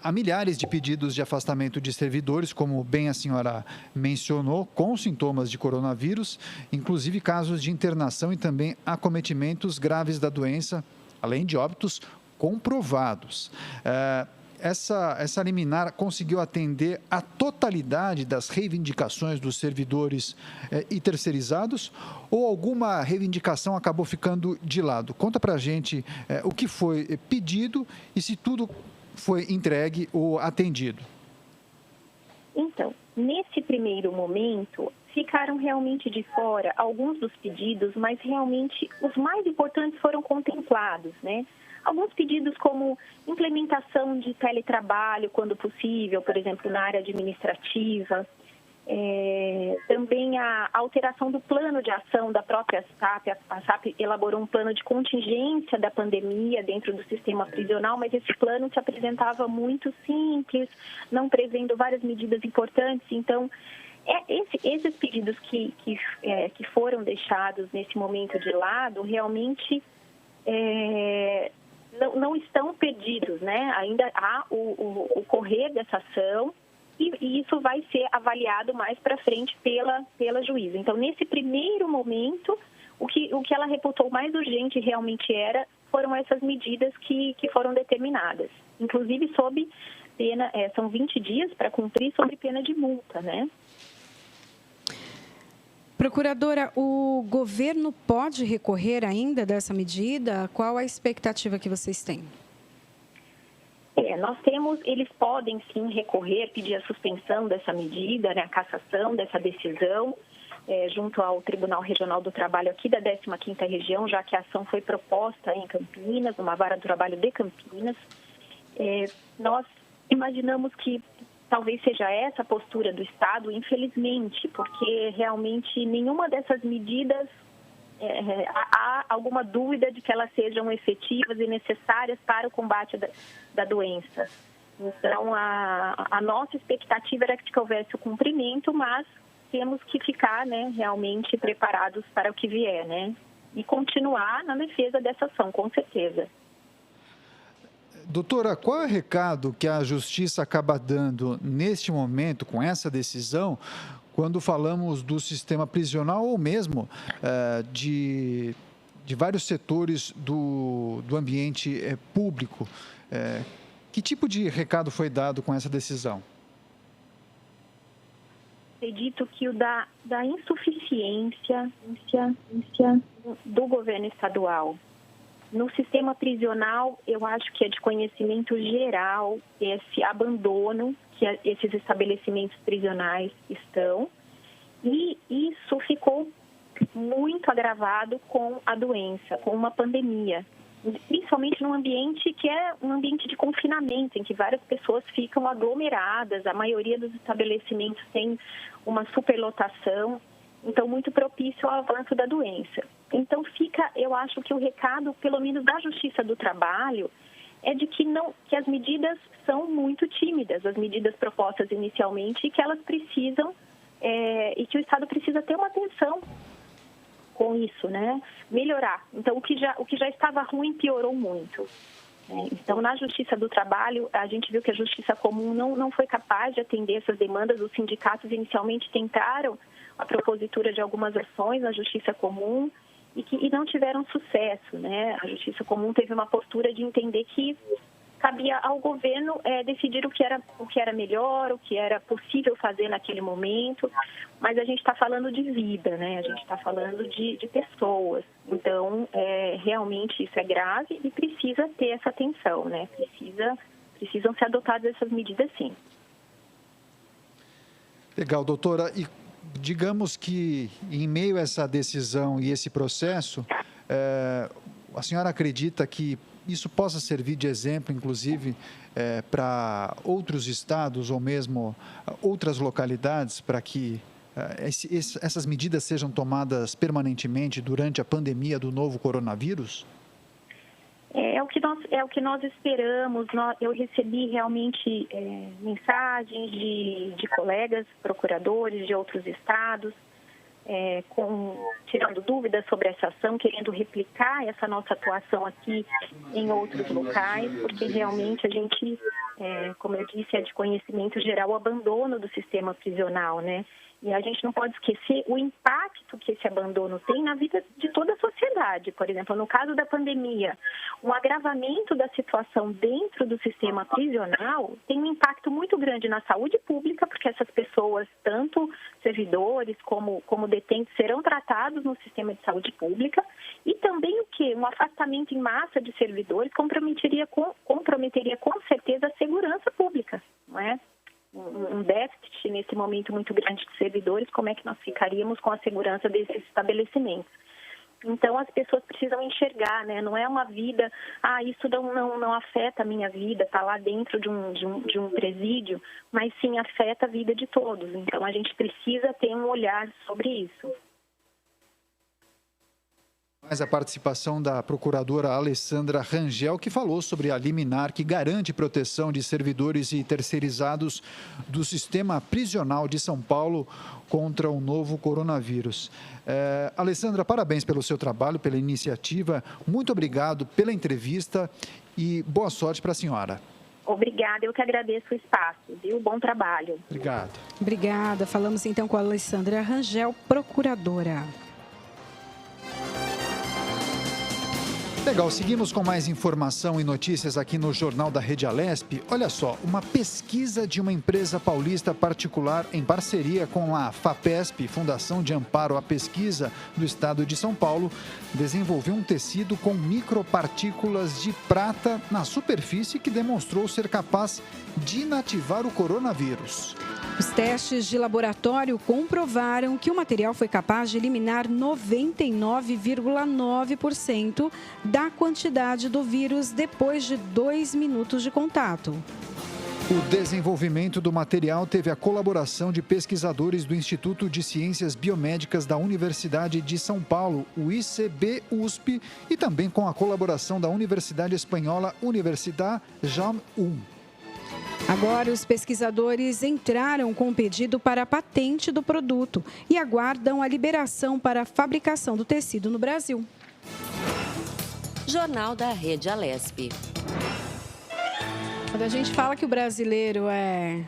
há milhares de pedidos de afastamento de servidores, como bem a senhora mencionou, com sintomas de coronavírus, inclusive casos de internação e também acometimentos graves da doença, além de óbitos comprovados. Essa liminar conseguiu atender a totalidade das reivindicações dos servidores e terceirizados, ou alguma reivindicação acabou ficando de lado? Conta para a gente o que foi pedido e se tudo foi entregue ou atendido. Então, nesse primeiro momento, ficaram realmente de fora alguns dos pedidos, mas realmente os mais importantes foram contemplados, né? Alguns pedidos como implementação de teletrabalho, quando possível, por exemplo, na área administrativa. Também a alteração do plano de ação da própria SAP. A SAP elaborou um plano de contingência da pandemia dentro do sistema prisional, mas esse plano se apresentava muito simples, não prevendo várias medidas importantes. Então, esses pedidos que foram deixados nesse momento de lado, realmente não estão perdidos, né? Ainda há o correr dessa ação e isso vai ser avaliado mais para frente pela juíza. Então, nesse primeiro momento, o que ela reputou mais urgente realmente foram essas medidas que foram determinadas, inclusive sob pena, são 20 dias para cumprir sob pena de multa, né? Procuradora, o governo pode recorrer ainda dessa medida? Qual a expectativa que vocês têm? Eles podem sim recorrer, pedir a suspensão dessa medida, né, a cassação dessa decisão, junto ao Tribunal Regional do Trabalho aqui da 15ª Região, já que a ação foi proposta em Campinas, numa vara do trabalho de Campinas. Nós imaginamos que talvez seja essa a postura do Estado, infelizmente, porque realmente nenhuma dessas medidas há alguma dúvida de que elas sejam efetivas e necessárias para o combate da doença. Então, a nossa expectativa era que houvesse o cumprimento, mas temos que ficar, né, realmente preparados para o que vier, né? E continuar na defesa dessa ação, com certeza. Doutora, qual é o recado que a Justiça acaba dando neste momento, com essa decisão, quando falamos do sistema prisional ou mesmo de vários setores do ambiente público? Que tipo de recado foi dado com essa decisão? Acredito que o da insuficiência do governo estadual No sistema prisional, eu acho que é de conhecimento geral esse abandono que esses estabelecimentos prisionais estão, e isso ficou muito agravado com a doença, com uma pandemia, principalmente num ambiente que é um ambiente de confinamento, em que várias pessoas ficam aglomeradas, a maioria dos estabelecimentos tem uma superlotação, então muito propício ao avanço da doença. Então eu acho que o recado, pelo menos da Justiça do Trabalho, é de que as medidas são muito tímidas, as medidas propostas inicialmente, e que elas precisam, e que o Estado precisa ter uma atenção com isso, né? Melhorar. Então, o que já estava ruim piorou muito. Então, na Justiça do Trabalho, a gente viu que a Justiça Comum não foi capaz de atender essas demandas. Os sindicatos inicialmente tentaram a propositura de algumas ações na Justiça Comum e não tiveram sucesso, né? A Justiça Comum teve uma postura de entender que cabia ao governo decidir o que era melhor, o que era possível fazer naquele momento, mas a gente está falando de vida, né? A gente está falando de pessoas. Então, realmente isso é grave e precisa ter essa atenção, né? Precisam ser adotadas essas medidas, sim. Legal, doutora. E digamos que, em meio a essa decisão e esse processo, a senhora acredita que isso possa servir de exemplo, inclusive, para outros estados ou mesmo outras localidades, para que essas medidas sejam tomadas permanentemente durante a pandemia do novo coronavírus? É o que nós esperamos. Eu recebi realmente mensagens de colegas procuradores de outros estados, tirando dúvidas sobre essa ação, querendo replicar essa nossa atuação aqui em outros locais, porque realmente a gente, como eu disse, é de conhecimento geral o abandono do sistema prisional, né? E a gente não pode esquecer o impacto que esse abandono tem na vida de toda a sociedade. Por exemplo, no caso da pandemia, o agravamento da situação dentro do sistema prisional tem um impacto muito grande na saúde pública, porque essas pessoas, tanto servidores como detentos, serão tratados no sistema de saúde pública, e também um afastamento em massa de servidores comprometeria com certeza a segurança pública, não é? Um déficit nesse momento muito grande de servidores, como é que nós ficaríamos com a segurança desses estabelecimentos? Então, as pessoas precisam enxergar, né? Não é uma vida, isso não afeta a minha vida, está lá dentro de um presídio, mas sim afeta a vida de todos. Então, a gente precisa ter um olhar sobre isso. Mais a participação da procuradora Alessandra Rangel, que falou sobre a liminar que garante proteção de servidores e terceirizados do sistema prisional de São Paulo contra o novo coronavírus. Alessandra, parabéns pelo seu trabalho, pela iniciativa. Muito obrigado pela entrevista e boa sorte para a senhora. Obrigada, eu que agradeço o espaço, viu? Bom trabalho. Obrigado. Obrigada. Falamos então com a Alessandra Rangel, procuradora. Legal, seguimos com mais informação e notícias aqui no Jornal da Rede Alesp. Olha só, uma pesquisa de uma empresa paulista particular em parceria com a FAPESP, Fundação de Amparo à Pesquisa do Estado de São Paulo, desenvolveu um tecido com micropartículas de prata na superfície que demonstrou ser capaz de inativar o coronavírus. Os testes de laboratório comprovaram que o material foi capaz de eliminar 99,9% da quantidade do vírus depois de 2 minutos de contato. O desenvolvimento do material teve a colaboração de pesquisadores do Instituto de Ciências Biomédicas da Universidade de São Paulo, o ICB-USP, e também com a colaboração da Universidade Espanhola Universidad Jaume I. Agora, os pesquisadores entraram com um pedido para a patente do produto e aguardam a liberação para a fabricação do tecido no Brasil. Jornal da Rede Alesp. Quando a gente fala que o brasileiro é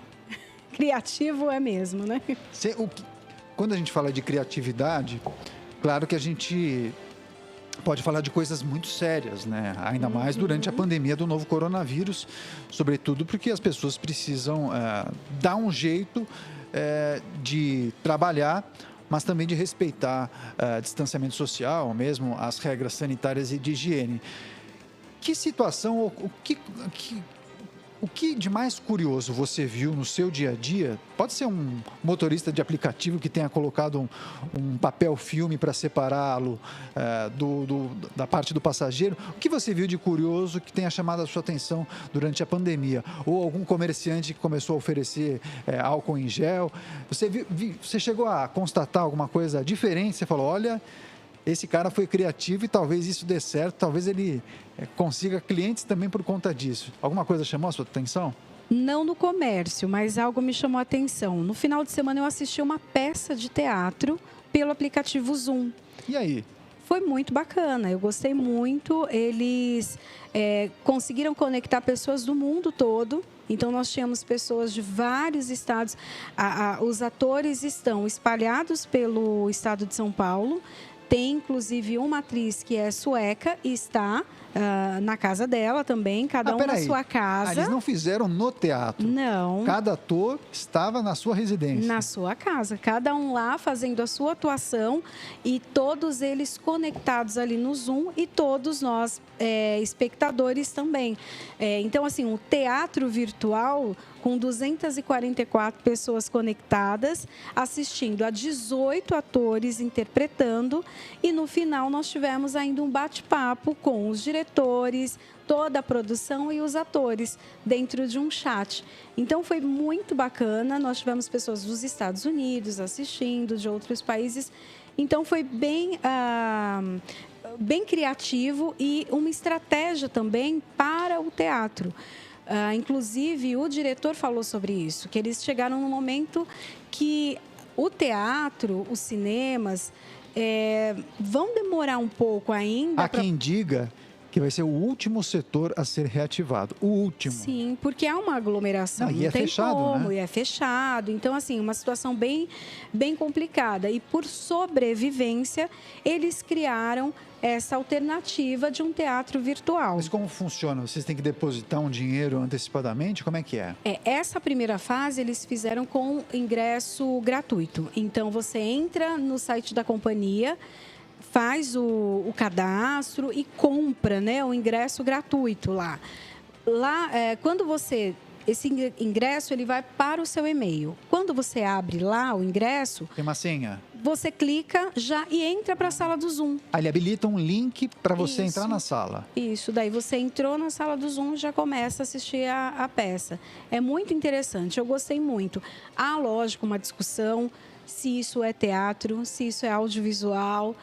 criativo, é mesmo, né? Quando a gente fala de criatividade, claro que a gente pode falar de coisas muito sérias, né? Ainda mais durante a pandemia do novo coronavírus, sobretudo porque as pessoas precisam dar um jeito de trabalhar, mas também de respeitar distanciamento social, mesmo as regras sanitárias e de higiene. que situação, o que de mais curioso você viu no seu dia a dia? Pode ser um motorista de aplicativo que tenha colocado um papel filme para separá-lo da parte do passageiro. O que você viu de curioso que tenha chamado a sua atenção durante a pandemia? Ou algum comerciante que começou a oferecer álcool em gel? Você chegou a constatar alguma coisa diferente? Você falou, olha, esse cara foi criativo e talvez isso dê certo, talvez ele consiga clientes também por conta disso. Alguma coisa chamou a sua atenção? Não no comércio, mas algo me chamou a atenção. No final de semana eu assisti uma peça de teatro pelo aplicativo Zoom. E aí? Foi muito bacana, eu gostei muito. Eles conseguiram conectar pessoas do mundo todo. Então, nós tínhamos pessoas de vários estados. Os atores estão espalhados pelo estado de São Paulo. Tem, inclusive, uma atriz que é sueca e está na casa dela também, cada um na sua casa. Eles não fizeram no teatro? Não. Cada ator estava na sua residência? Na sua casa. Cada um lá fazendo a sua atuação e todos eles conectados ali no Zoom e todos nós, espectadores também. Então, assim, um teatro virtual com 244 pessoas conectadas, assistindo a 18 atores interpretando e no final nós tivemos ainda um bate-papo com os diretores, toda a produção e os atores dentro de um chat. Então foi muito bacana, nós tivemos pessoas dos Estados Unidos assistindo, de outros países, então foi bem criativo e uma estratégia também para o teatro. Inclusive, o diretor falou sobre isso, que eles chegaram no momento que o teatro, os cinemas, vão demorar um pouco ainda. Há quem diga que vai ser o último setor a ser reativado. O último. Sim, porque há uma aglomeração. Não, e é fechado, como, né? E é fechado. Então, assim, uma situação bem complicada. E por sobrevivência, eles criaram essa alternativa de um teatro virtual. Mas como funciona? Vocês têm que depositar um dinheiro antecipadamente? Como é que é? Essa primeira fase eles fizeram com ingresso gratuito. Então, você entra no site da companhia, faz o cadastro e compra, né, o ingresso gratuito lá. Lá, quando você... Esse ingresso ele vai para o seu e-mail. Quando você abre lá o ingresso... Tem uma senha? Você clica já e entra para a sala do Zoom. Ele habilita um link para você entrar na sala. Isso, daí você entrou na sala do Zoom e já começa a assistir a peça. É muito interessante, eu gostei muito. Há, lógico, uma discussão se isso é teatro, se isso é audiovisual.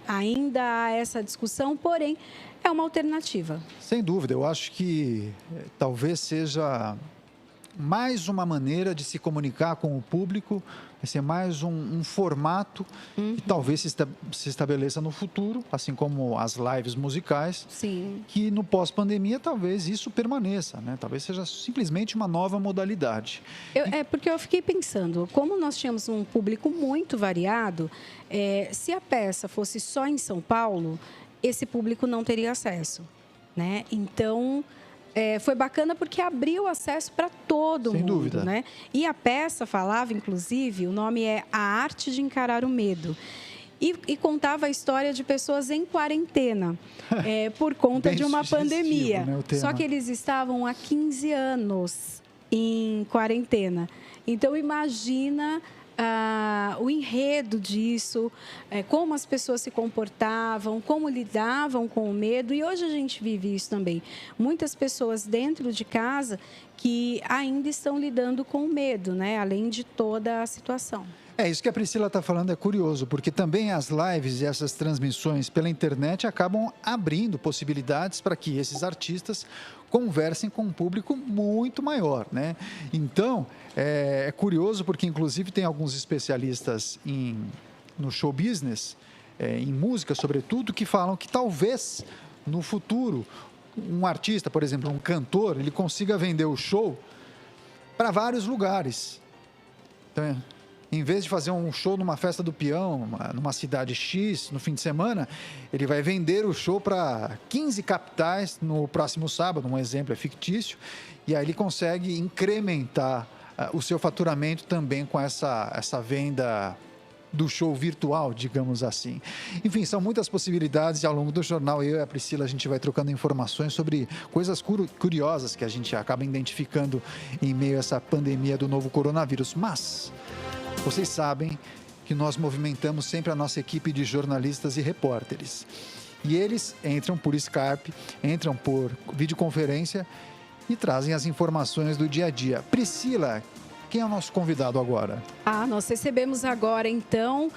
Ainda há essa discussão, porém, é uma alternativa. Sem dúvida, eu acho que talvez seja mais uma maneira de se comunicar com o público, vai ser mais um formato que talvez se estabeleça no futuro, assim como as lives musicais. Sim. Que no pós-pandemia talvez isso permaneça, né? Talvez seja simplesmente uma nova modalidade. Porque eu fiquei pensando, como nós tínhamos um público muito variado, se a peça fosse só em São Paulo, esse público não teria acesso, né? Então, foi bacana porque abriu acesso para todo mundo. Sem dúvida. Né? E a peça falava, inclusive, o nome é A Arte de Encarar o Medo. E contava a história de pessoas em quarentena, por conta de uma pandemia. Né, só que eles estavam há 15 anos em quarentena. Então, imagina... o enredo disso, como as pessoas se comportavam, como lidavam com o medo. E hoje a gente vive isso também. Muitas pessoas dentro de casa que ainda estão lidando com o medo, né? Além de toda a situação. Isso que a Priscila está falando é curioso, porque também as lives e essas transmissões pela internet acabam abrindo possibilidades para que esses artistas conversem com um público muito maior, né? Então, é curioso porque, inclusive, tem alguns especialistas no show business, em música, sobretudo, que falam que talvez, no futuro, um artista, por exemplo, um cantor, ele consiga vender o show para vários lugares. Então, em vez de fazer um show numa festa do peão, numa cidade X, no fim de semana, ele vai vender o show para 15 capitais no próximo sábado, um exemplo é fictício, e aí ele consegue incrementar o seu faturamento também com essa venda do show virtual, digamos assim. Enfim, são muitas possibilidades e ao longo do jornal eu e a Priscila a gente vai trocando informações sobre coisas curiosas que a gente acaba identificando em meio a essa pandemia do novo coronavírus. Mas vocês sabem que nós movimentamos sempre a nossa equipe de jornalistas e repórteres. E eles entram por Skype, entram por videoconferência e trazem as informações do dia a dia. Priscila, quem é o nosso convidado agora? Nós recebemos agora, então,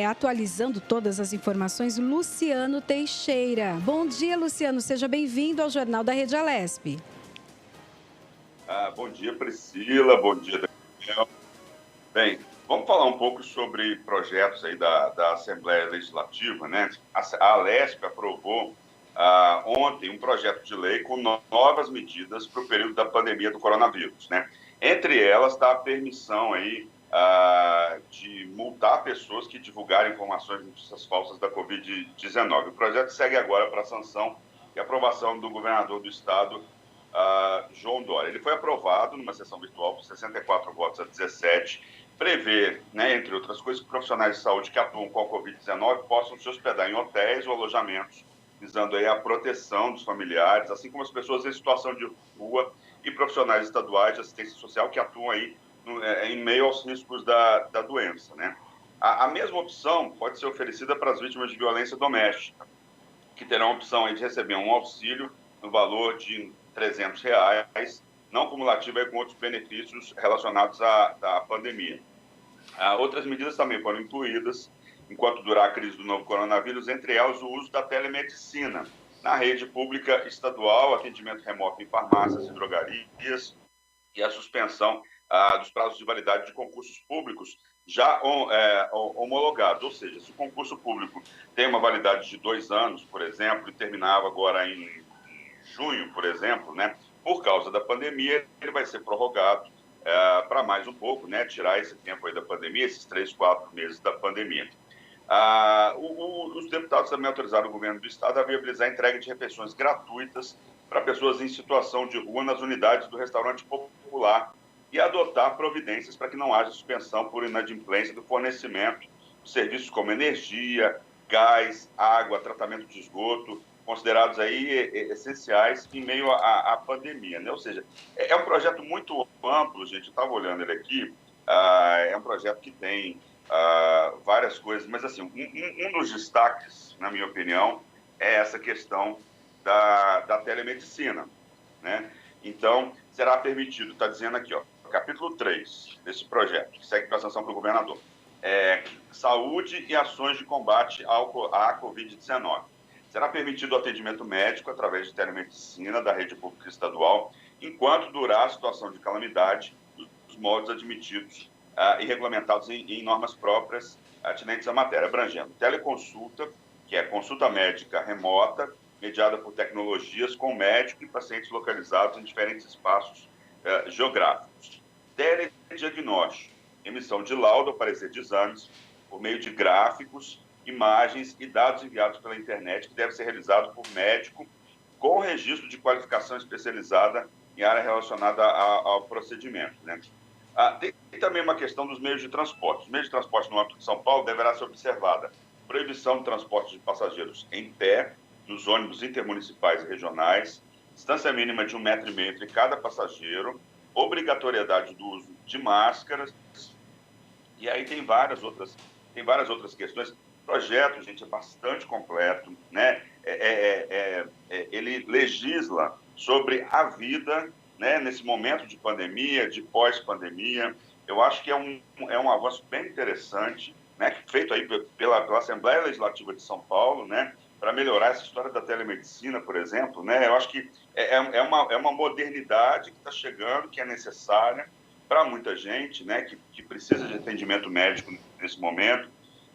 atualizando todas as informações, Luciano Teixeira. Bom dia, Luciano. Seja bem-vindo ao Jornal da Rede Alesp. Bom dia, Priscila. Bom dia, Daniel. Bem, vamos falar um pouco sobre projetos aí da Assembleia Legislativa, né? A Alesp aprovou ontem um projeto de lei com novas medidas para o período da pandemia do coronavírus, né? Entre elas está a permissão aí de multar pessoas que divulgarem informações de notícias falsas da Covid-19. O projeto segue agora para sanção e aprovação do governador do estado, João Dória. Ele foi aprovado numa sessão virtual por 64 votos a 17, prevê, né, entre outras coisas, que profissionais de saúde que atuam com a Covid-19 possam se hospedar em hotéis ou alojamentos, visando aí a proteção dos familiares, assim como as pessoas em situação de rua e profissionais estaduais de assistência social que atuam aí em meio aos riscos da doença, né? A mesma opção pode ser oferecida para as vítimas de violência doméstica, que terão a opção aí de receber um auxílio no valor de R$300, não cumulativo aí com outros benefícios relacionados à pandemia. Outras medidas também foram incluídas enquanto durar a crise do novo coronavírus, entre elas o uso da telemedicina na rede pública estadual, atendimento remoto em farmácias e drogarias e a suspensão dos prazos de validade de concursos públicos já homologados. Ou seja, se o concurso público tem uma validade de 2 anos, por exemplo, e terminava agora em junho, por exemplo, né, por causa da pandemia, ele vai ser prorrogado para mais um pouco, né, tirar esse tempo aí da pandemia, esses 3, 4 meses da pandemia. Os deputados também autorizaram o governo do estado a viabilizar a entrega de refeições gratuitas para pessoas em situação de rua nas unidades do restaurante popular e adotar providências para que não haja suspensão por inadimplência do fornecimento de serviços como energia, gás, água, tratamento de esgoto, considerados aí essenciais em meio à pandemia, né? Ou seja, é um projeto muito amplo, gente, eu estava olhando ele aqui, é um projeto que tem várias coisas, mas assim, um dos destaques, na minha opinião, é essa questão da telemedicina, né? Então, será permitido, está dizendo aqui, ó, capítulo 3 desse projeto, que segue para a sanção para o governador, saúde e ações de combate à Covid-19. Será permitido o atendimento médico através de telemedicina da rede pública estadual, enquanto durar a situação de calamidade, dos modos admitidos e regulamentados em normas próprias atinentes à matéria, abrangendo teleconsulta, que é consulta médica remota, mediada por tecnologias com médico e pacientes localizados em diferentes espaços geográficos. Telediagnóstico, emissão de laudo ou parecer de exames, por meio de gráficos, imagens e dados enviados pela internet, que deve ser realizado por médico com registro de qualificação especializada em área relacionada ao procedimento, né? Tem também uma questão dos meios de transporte. Os meios de transporte no âmbito de São Paulo deverá ser observada proibição de transporte de passageiros em pé, nos ônibus intermunicipais e regionais, distância mínima de 1,5 metro entre cada passageiro, obrigatoriedade do uso de máscaras, e aí tem várias outras questões. O projeto, gente, é bastante completo, né? Ele legisla sobre a vida, né, nesse momento de pandemia, de pós-pandemia. Eu acho que é um avanço bem interessante, né, feito aí pela Assembleia Legislativa de São Paulo, né, para melhorar essa história da telemedicina, por exemplo, né? Eu acho que é uma modernidade que está chegando, que é necessária para muita gente, né, que precisa de atendimento médico nesse momento.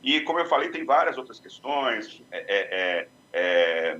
E, como eu falei, tem várias outras questões,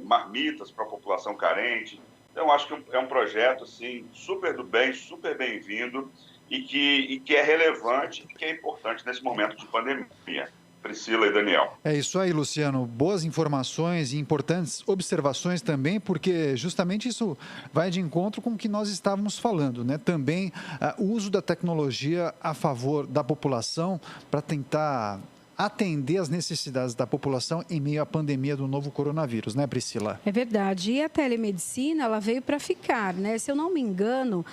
marmitas para a população carente. Então, eu acho que é um projeto assim, super do bem, super bem-vindo e que é relevante e que é importante nesse momento de pandemia. Priscila e Daniel. É isso aí, Luciano. Boas informações e importantes observações também, porque justamente isso vai de encontro com o que nós estávamos falando, né? Também o uso da tecnologia a favor da população para tentar atender as necessidades da população em meio à pandemia do novo coronavírus, né, Priscila? É verdade. E a telemedicina, ela veio para ficar, né? Se eu não me engano,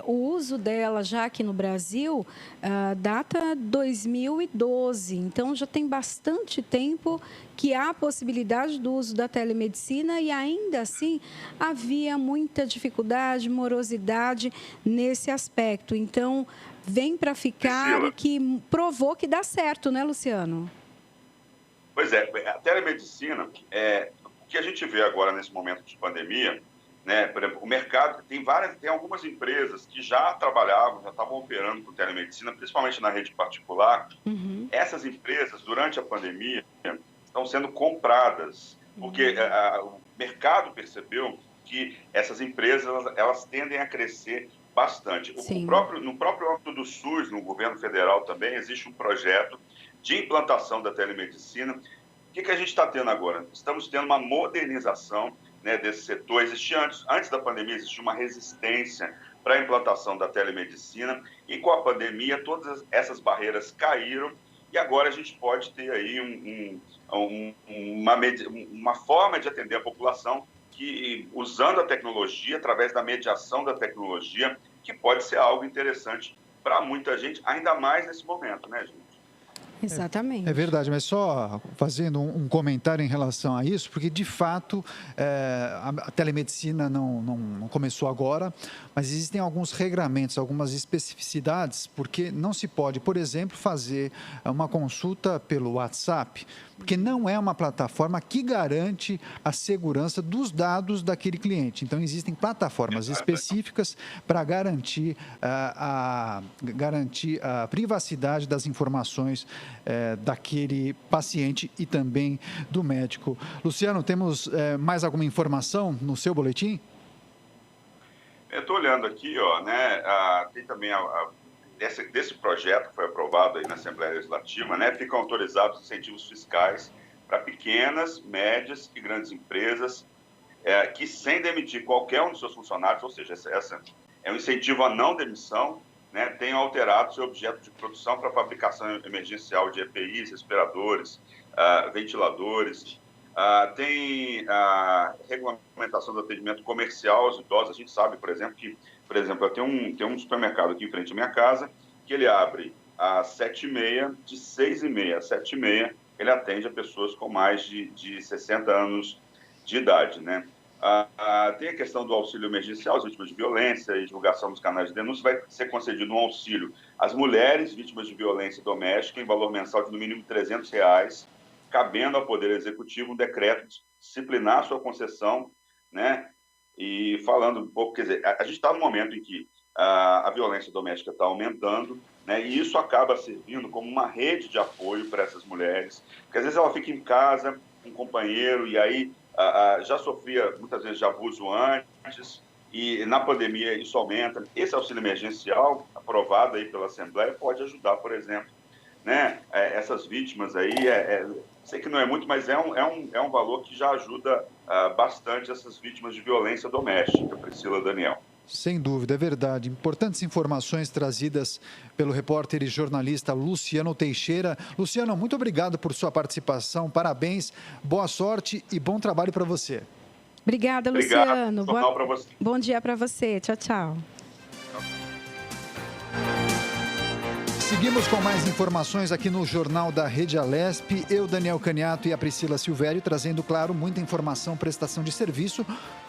o uso dela já aqui no Brasil data 2012. Então, já tem bastante tempo que há a possibilidade do uso da telemedicina e ainda assim havia muita dificuldade, morosidade nesse aspecto. Então, vem para ficar e que provou que dá certo, né, Luciano? Pois é, a telemedicina, o que a gente vê agora nesse momento de pandemia, né, por exemplo, o mercado tem algumas empresas que já trabalhavam, já estavam operando com telemedicina, principalmente na rede particular. Uhum. Essas empresas, durante a pandemia, estão sendo compradas, porque o mercado percebeu que essas empresas elas tendem a crescer bastante. No próprio âmbito do SUS, no governo federal também, existe um projeto de implantação da telemedicina. O que a gente está tendo agora? Estamos tendo uma modernização, né, desse setor. Antes da pandemia, existia uma resistência para a implantação da telemedicina e com a pandemia todas essas barreiras caíram e agora a gente pode ter aí uma forma de atender a população que, usando a tecnologia, através da mediação da tecnologia, que pode ser algo interessante para muita gente, ainda mais nesse momento, né, gente? Exatamente. É verdade, mas só fazendo um comentário em relação a isso, porque de fato a telemedicina não começou agora, mas existem alguns regramentos, algumas especificidades, porque não se pode, por exemplo, fazer uma consulta pelo WhatsApp, porque não é uma plataforma que garante a segurança dos dados daquele cliente. Então, existem plataformas específicas para garantir a privacidade das informações daquele paciente e também do médico. Luciano, temos mais alguma informação no seu boletim? Eu estou olhando aqui, né, tem também desse projeto que foi aprovado aí na Assembleia Legislativa, né, ficam autorizados incentivos fiscais para pequenas, médias e grandes empresas que, sem demitir qualquer um dos seus funcionários, ou seja, essa é um incentivo à não demissão, né, tenham alterado seu objeto de produção para fabricação emergencial de EPIs, respiradores, ventiladores. Tem a regulamentação do atendimento comercial aos idosos. A gente sabe, por exemplo, eu tenho um supermercado aqui em frente à minha casa, que ele abre às 7h30, de 6h30 às 7h30, ele atende a pessoas com mais de 60 anos de idade, né? Tem a questão do auxílio emergencial às vítimas de violência e divulgação dos canais de denúncia. Vai ser concedido um auxílio às mulheres vítimas de violência doméstica em valor mensal de no mínimo R$300, cabendo ao Poder Executivo um decreto disciplinar sua concessão, né? E falando um pouco, quer dizer, a gente está no momento em que a violência doméstica está aumentando, né? E isso acaba servindo como uma rede de apoio para essas mulheres, porque às vezes ela fica em casa com um companheiro e aí já sofria muitas vezes de abuso antes e na pandemia isso aumenta. Esse auxílio emergencial aprovado aí pela Assembleia pode ajudar, por exemplo, né, essas vítimas aí. Sei que não é muito, mas é um valor que já ajuda bastante essas vítimas de violência doméstica, Priscila, Daniel. Sem dúvida, é verdade. Importantes informações trazidas pelo repórter e jornalista Luciano Teixeira. Luciano, muito obrigado por sua participação. Parabéns, boa sorte e bom trabalho para você. Obrigada, Luciano. Obrigado. Bom dia para você. Tchau, tchau. Seguimos com mais informações aqui no Jornal da Rede Alesp. Eu, Daniel Caniato e a Priscila Silvério trazendo, claro, muita informação, prestação de serviço,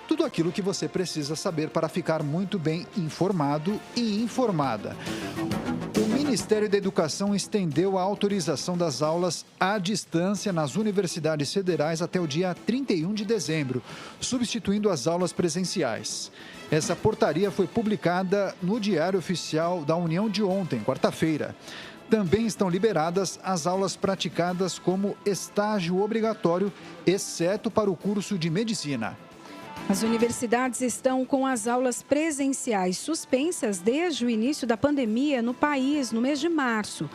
tudo aquilo que você precisa saber para ficar muito bem informado e informada. O Ministério da Educação estendeu a autorização das aulas à distância nas universidades federais até o dia 31 de dezembro, substituindo as aulas presenciais. Essa portaria foi publicada no Diário Oficial da União de ontem, quarta-feira. Também estão liberadas as aulas praticadas como estágio obrigatório, exceto para o curso de medicina. As universidades estão com as aulas presenciais suspensas desde o início da pandemia no país, no mês de março.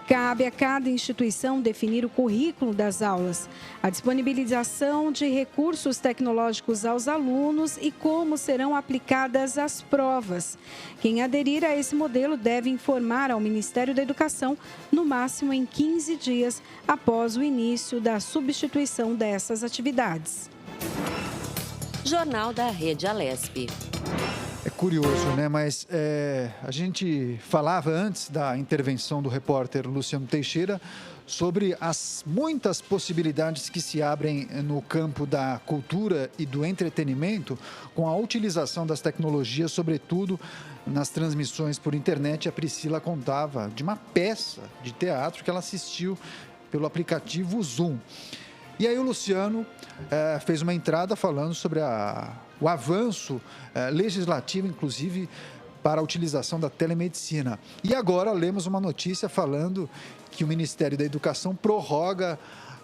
Cabe a cada instituição definir o currículo das aulas, a disponibilização de recursos tecnológicos aos alunos e como serão aplicadas as provas. Quem aderir a esse modelo deve informar ao Ministério da Educação no máximo em 15 dias após o início da substituição dessas atividades. Jornal da Rede Alesp. É curioso, né? Mas a gente falava antes da intervenção do repórter Luciano Teixeira sobre as muitas possibilidades que se abrem no campo da cultura e do entretenimento com a utilização das tecnologias, sobretudo nas transmissões por internet. A Priscila contava de uma peça de teatro que ela assistiu pelo aplicativo Zoom. E aí o Luciano fez uma entrada falando sobre o avanço legislativo, inclusive, para a utilização da telemedicina. E agora lemos uma notícia falando que o Ministério da Educação prorroga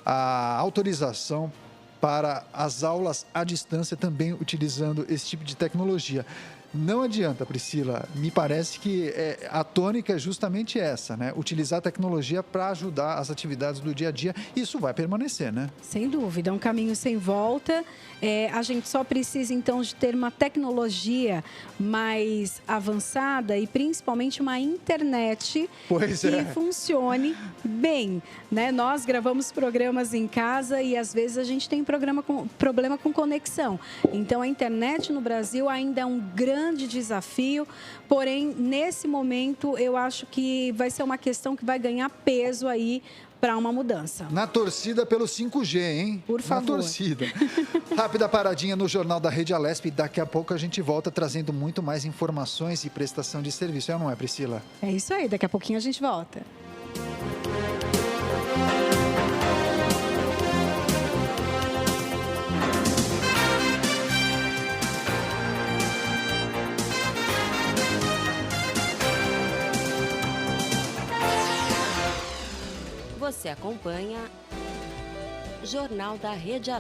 a autorização para as aulas à distância também utilizando esse tipo de tecnologia. Não adianta, Priscila, me parece que a tônica é justamente essa, né? Utilizar a tecnologia para ajudar as atividades do dia a dia. Isso vai permanecer, né? Sem dúvida, é um caminho sem volta. A gente só precisa, então, de ter uma tecnologia mais avançada e, principalmente, uma internet que funcione bem, né? Nós gravamos programas em casa e, às vezes, a gente tem problema com conexão. Então, a internet no Brasil ainda é um grande desafio, porém, nesse momento, eu acho que vai ser uma questão que vai ganhar peso aí para uma mudança. Na torcida pelo 5G, hein? Por favor. Na torcida. Rápida paradinha no Jornal da Rede Alesp. Daqui a pouco a gente volta trazendo muito mais informações e prestação de serviço. Não é, Priscila? É isso aí. Daqui a pouquinho a gente volta. Você acompanha Jornal da Rede Alesp.